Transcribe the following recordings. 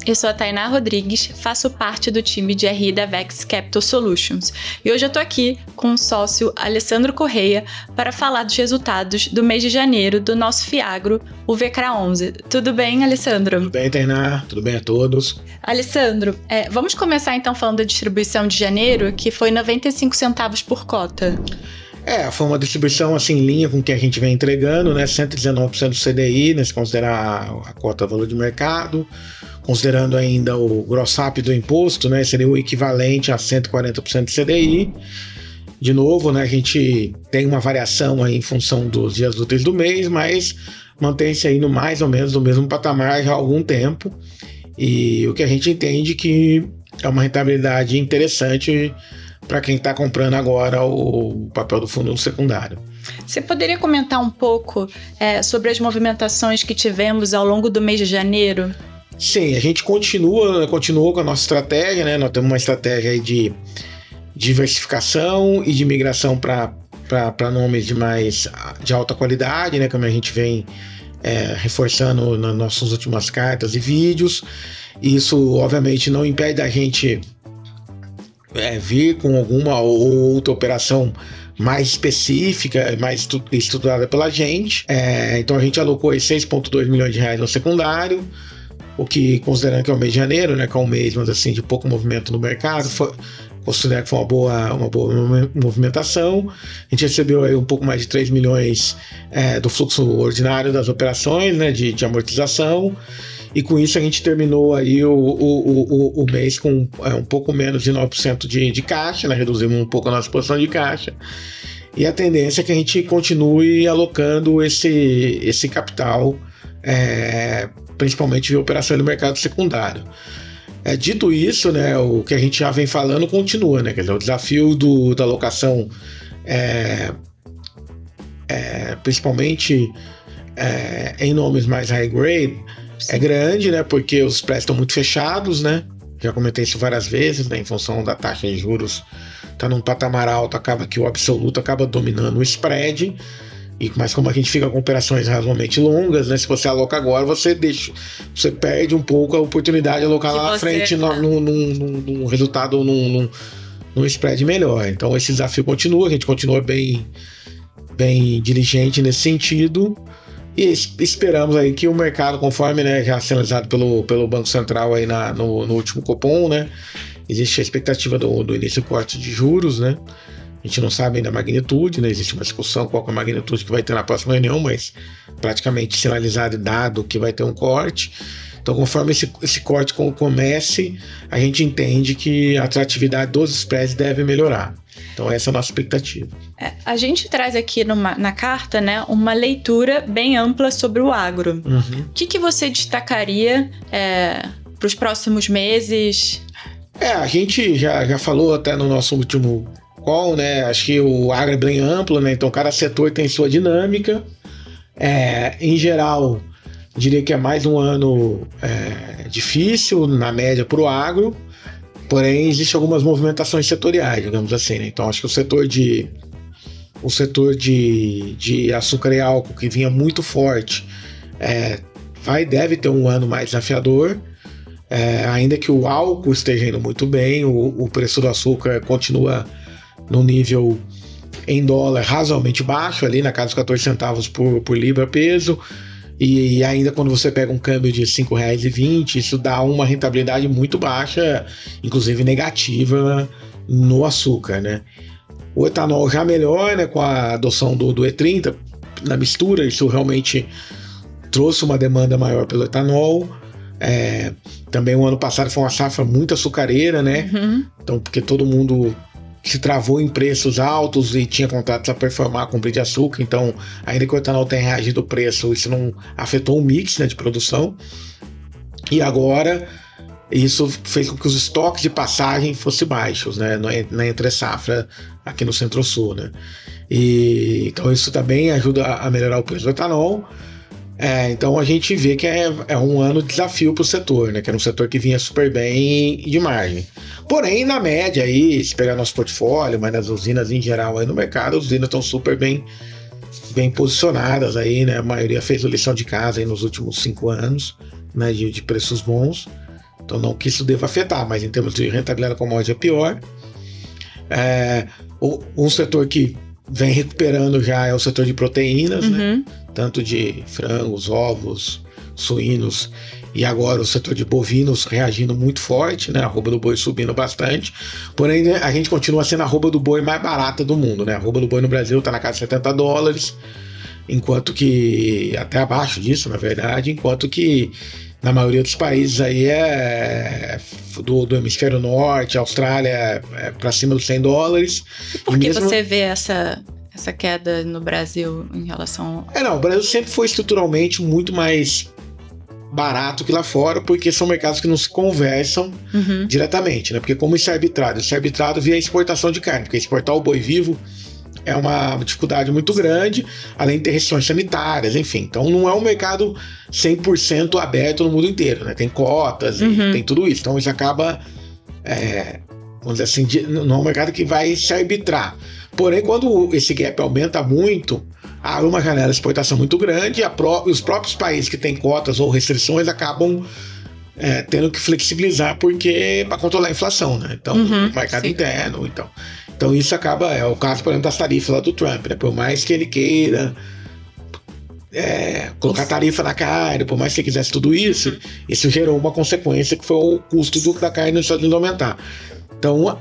eu sou a Tainá Rodrigues, faço parte do time de RI da Vex Capital Solutions e hoje eu tô aqui com o sócio Alessandro Correia para falar dos resultados do mês de janeiro do nosso Fiagro, o VCRA11. Tudo bem, Alessandro? Tudo bem, Tainá? Tudo bem a todos? Alessandro, vamos começar então falando da distribuição de janeiro, que foi 95 centavos por cota. Foi uma distribuição assim, em linha com o que a gente vem entregando, né? 119% do CDI, né? Se considerar a cota valor de mercado, considerando ainda o gross-up do imposto, né? Seria o equivalente a 140% do CDI. De novo, né? A gente tem uma variação aí em função dos dias úteis do mês, mas mantém-se aí no mais ou menos no mesmo patamar já há algum tempo. E o que a gente entende que é uma rentabilidade interessante para quem está comprando agora o papel do fundo secundário. Você poderia comentar um pouco sobre as movimentações que tivemos ao longo do mês de janeiro? Sim, a gente continuou com a nossa estratégia, né? Nós temos uma estratégia aí de diversificação e de migração para nomes de alta qualidade, né? Como a gente vem reforçando nas nossas últimas cartas e vídeos. Isso, obviamente, não impede a gente vir com alguma ou outra operação mais específica, mais estruturada pela gente. Então a gente alocou aí 6,2 milhões de reais no secundário, o que, considerando que é o mês de janeiro, né, que é um mês, mas assim, de pouco movimento no mercado, considero que foi uma boa movimentação. A gente recebeu aí um pouco mais de 3 milhões do fluxo ordinário das operações, né, de amortização. E com isso a gente terminou aí o mês com um pouco menos de 9% de caixa, né? Reduzimos um pouco a nossa posição de caixa. E a tendência é que a gente continue alocando esse capital, principalmente em operação no mercado secundário. Dito isso, né, o que a gente já vem falando continua, né? Quer dizer, o desafio da alocação, principalmente em nomes mais high grade, é grande, né? Porque os spreads estão muito fechados, né? Já comentei isso várias vezes, né? Em função da taxa de juros tá num patamar alto, acaba que o absoluto acaba dominando o spread. Mas como a gente fica com operações razoavelmente longas, né? Se você aloca agora, você perde um pouco a oportunidade de alocar lá na frente num resultado, num spread melhor. Então esse desafio continua, a gente continua bem diligente nesse sentido. E esperamos aí que o mercado, conforme, né, já sinalizado pelo Banco Central aí no último Copom, né, existe a expectativa do início do corte de juros, né? A gente não sabe ainda a magnitude, né? Existe uma discussão qual é a magnitude que vai ter na próxima reunião, mas praticamente sinalizado e dado que vai ter um corte. Então, conforme esse corte comece, a gente entende que a atratividade dos spreads deve melhorar. Então, essa é a nossa expectativa. A gente traz aqui na carta, né, uma leitura bem ampla sobre o agro. Uhum. O que você destacaria para os próximos meses? A gente já falou até no nosso último call, né? Acho que o agro é bem amplo, né? Então, cada setor tem sua dinâmica. Em geral, diria que é mais um ano difícil, na média, para o agro. Porém, existem algumas movimentações setoriais, digamos assim, né? Então, acho que o setor de açúcar e álcool, que vinha muito forte, deve ter um ano mais desafiador. Ainda que o álcool esteja indo muito bem, o preço do açúcar continua no nível em dólar razoavelmente baixo, ali na casa dos 14 centavos por libra peso. E ainda quando você pega um câmbio de R$ 5,20, isso dá uma rentabilidade muito baixa, inclusive negativa, no açúcar, né? O etanol já melhor, né, com a adoção do E30 na mistura, isso realmente trouxe uma demanda maior pelo etanol. Também o ano passado foi uma safra muito açucareira, né? Uhum. Então, porque todo mundo se travou em preços altos e tinha contratos a performar com de açúcar, então ainda que o etanol tenha reagido o preço, isso não afetou o mix, né, de produção. E agora isso fez com que os estoques de passagem fossem baixos, né, na entre-safra aqui no Centro-Sul, né. E então isso também ajuda a melhorar o preço do etanol. Então a gente vê que é um ano de desafio para o setor, né? Que era um setor que vinha super bem de margem. Porém, na média aí, se pegar nosso portfólio, mas nas usinas em geral aí no mercado, as usinas estão super bem posicionadas aí, né? A maioria fez a lição de casa aí nos últimos 5 anos, né? De preços bons. Então não que isso deva afetar, mas em termos de rentabilidade da commodity é pior. Um setor que vem recuperando já é o setor de proteínas, né? Tanto de frangos, ovos, suínos, e agora o setor de bovinos reagindo muito forte, né? A arroba do boi subindo bastante. Porém, né, a gente continua sendo a arroba do boi mais barata do mundo, né? A arroba do boi no Brasil está na casa de $70, enquanto que, até abaixo disso, na verdade, enquanto que na maioria dos países aí do hemisfério norte, Austrália é para cima dos $100. E por que você vê essa queda no Brasil em relação... O Brasil sempre foi estruturalmente muito mais barato que lá fora, porque são mercados que não se conversam diretamente, né? Porque como isso é arbitrado via exportação de carne, porque exportar o boi vivo é uma dificuldade muito grande, além de ter restrições sanitárias, enfim. Então não é um mercado 100% aberto no mundo inteiro, né? Tem cotas e tem tudo isso. Então isso acaba, vamos dizer assim, não é um mercado que vai se arbitrar. Porém, quando esse gap aumenta muito, há uma janela de exportação muito grande e os próprios países que têm cotas ou restrições acabam tendo que flexibilizar para controlar a inflação, né? Então, o mercado interno, então isso acaba, é o caso, por exemplo, das tarifas lá do Trump, né? Por mais que ele queira colocar tarifa na carne, por mais que ele quisesse tudo isso, isso gerou uma consequência que foi o custo da carne nos Estados Unidos aumentar. Então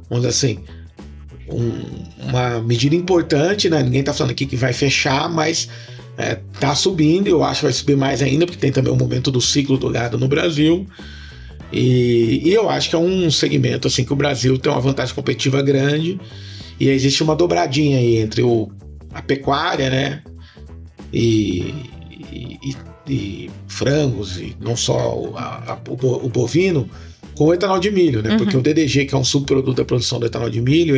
vamos dizer assim, uma medida importante, né? Ninguém está falando aqui que vai fechar, mas está subindo, eu acho que vai subir mais ainda, porque tem também o momento do ciclo do gado no Brasil. E eu acho que é um segmento assim que o Brasil tem uma vantagem competitiva grande, e existe uma dobradinha aí entre a pecuária, né, e frangos, e não só o bovino, com o etanol de milho, né, porque o DDG, que é um subproduto da produção do etanol de milho,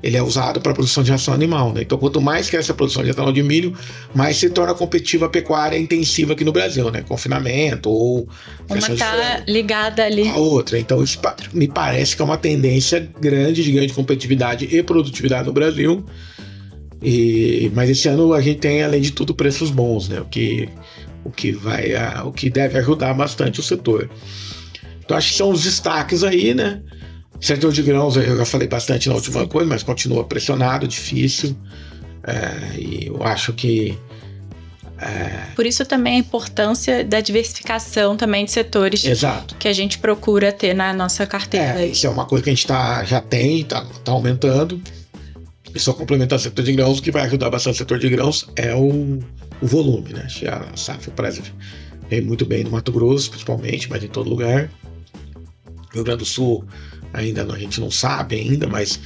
ele é usado para a produção de ração animal, né? Então, quanto mais cresce a produção de etanol de milho, mais se torna competitiva a pecuária intensiva aqui no Brasil, né? Confinamento ou... Uma está ligada ali. A outra. Então, isso me parece que é uma tendência grande de ganho de competitividade e produtividade no Brasil. Mas esse ano a gente tem, além de tudo, preços bons, né? O que deve ajudar bastante o setor. Então, acho que são os destaques aí, né? O setor de grãos, eu já falei bastante na última coisa, mas continua pressionado, difícil. E eu acho que... Por isso também a importância da diversificação também de setores. Exato. Que a gente procura ter na nossa carteira. Isso é uma coisa que a gente já tem, está aumentando. E só complementar o setor de grãos, o que vai ajudar bastante o setor de grãos é o volume, né? A safra, por exemplo, vem muito bem no Mato Grosso, principalmente, mas em todo lugar. Rio Grande do Sul ainda a gente não sabe ainda, mas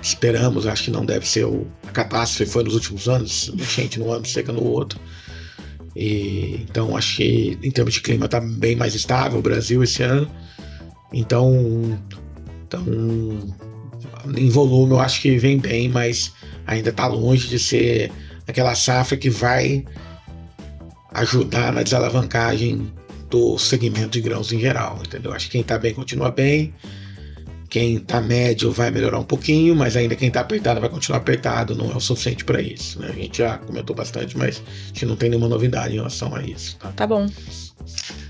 esperamos, acho que não deve ser a catástrofe foi nos últimos anos, enchente num ano, seca no outro. Então acho que em termos de clima está bem mais estável o Brasil esse ano. Então em volume eu acho que vem bem, mas ainda está longe de ser aquela safra que vai ajudar na desalavancagem do segmento de grãos em geral, entendeu? Acho que quem está bem continua bem, quem está médio vai melhorar um pouquinho, mas ainda quem está apertado vai continuar apertado, não é o suficiente para isso, né? A gente já comentou bastante, mas a gente não tem nenhuma novidade em relação a isso. Tá bom.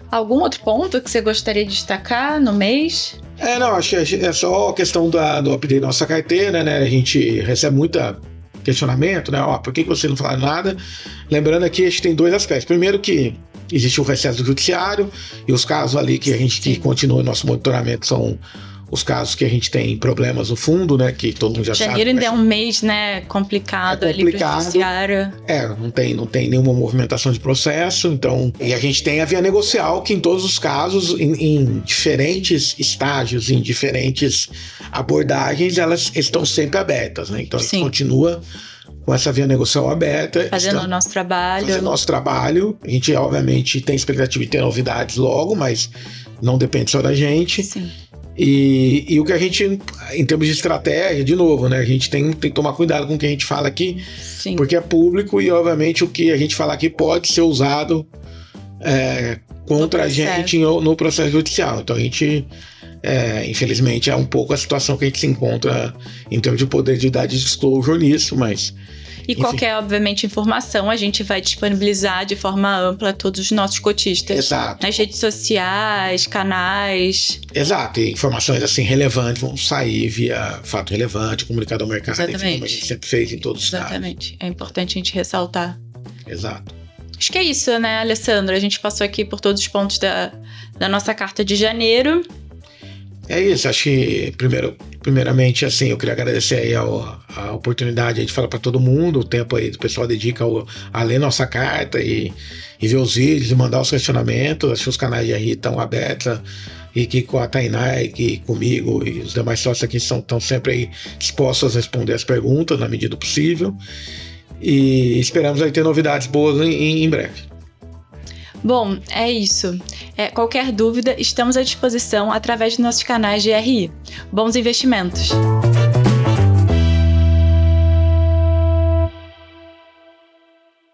Algum outro ponto que você gostaria de destacar no mês? Não, acho que é só a questão do update da nossa carteira, né? A gente recebe muita questionamento, né? Por que você não fala nada? Lembrando aqui, a gente tem dois aspectos. Primeiro que existe o recesso do judiciário, e os casos ali que a gente que continua em nosso monitoramento são os casos que a gente tem problemas no fundo, né? Que todo mundo já sabe. Janeiro ainda é um mês, né? Complicado ali pro judiciário. Não tem nenhuma movimentação de processo, então... E a gente tem a via negocial, que em todos os casos, em diferentes estágios, em diferentes abordagens, elas estão sempre abertas, né? Então a gente continua com essa via negocial aberta. Fazendo o nosso trabalho. Fazendo o nosso trabalho. A gente, obviamente, tem expectativa de ter novidades logo, mas não depende só da gente. Sim. E o que a gente, em termos de estratégia, de novo, né? A gente tem que tomar cuidado com o que a gente fala aqui, Sim. Porque é público e, obviamente, o que a gente fala aqui pode ser usado contra a gente no processo judicial. Então, a gente Infelizmente é um pouco a situação que a gente se encontra em termos de poder de dar disclosure nisso, mas... E qualquer, obviamente, informação a gente vai disponibilizar de forma ampla a todos os nossos cotistas. Exato. Nas redes sociais, canais. Exato, e informações assim relevantes vão sair via fato relevante, comunicado ao mercado, enfim, como a gente sempre fez em todos os casos. Exatamente, é importante a gente ressaltar. Exato. Acho que é isso, né, Alessandro? A gente passou aqui por todos os pontos da nossa carta de janeiro. É isso, acho que primeiramente, assim, eu queria agradecer aí a oportunidade de falar para todo mundo, o tempo aí do pessoal dedica a ler nossa carta e ver os vídeos e mandar os questionamentos. Acho que os canais de RI estão abertos e que com a Tainá e que comigo e os demais sócios aqui estão sempre aí dispostos a responder as perguntas na medida do possível e esperamos aí ter novidades boas em breve. Bom, é isso. Qualquer dúvida, estamos à disposição através dos nossos canais de RI. Bons investimentos!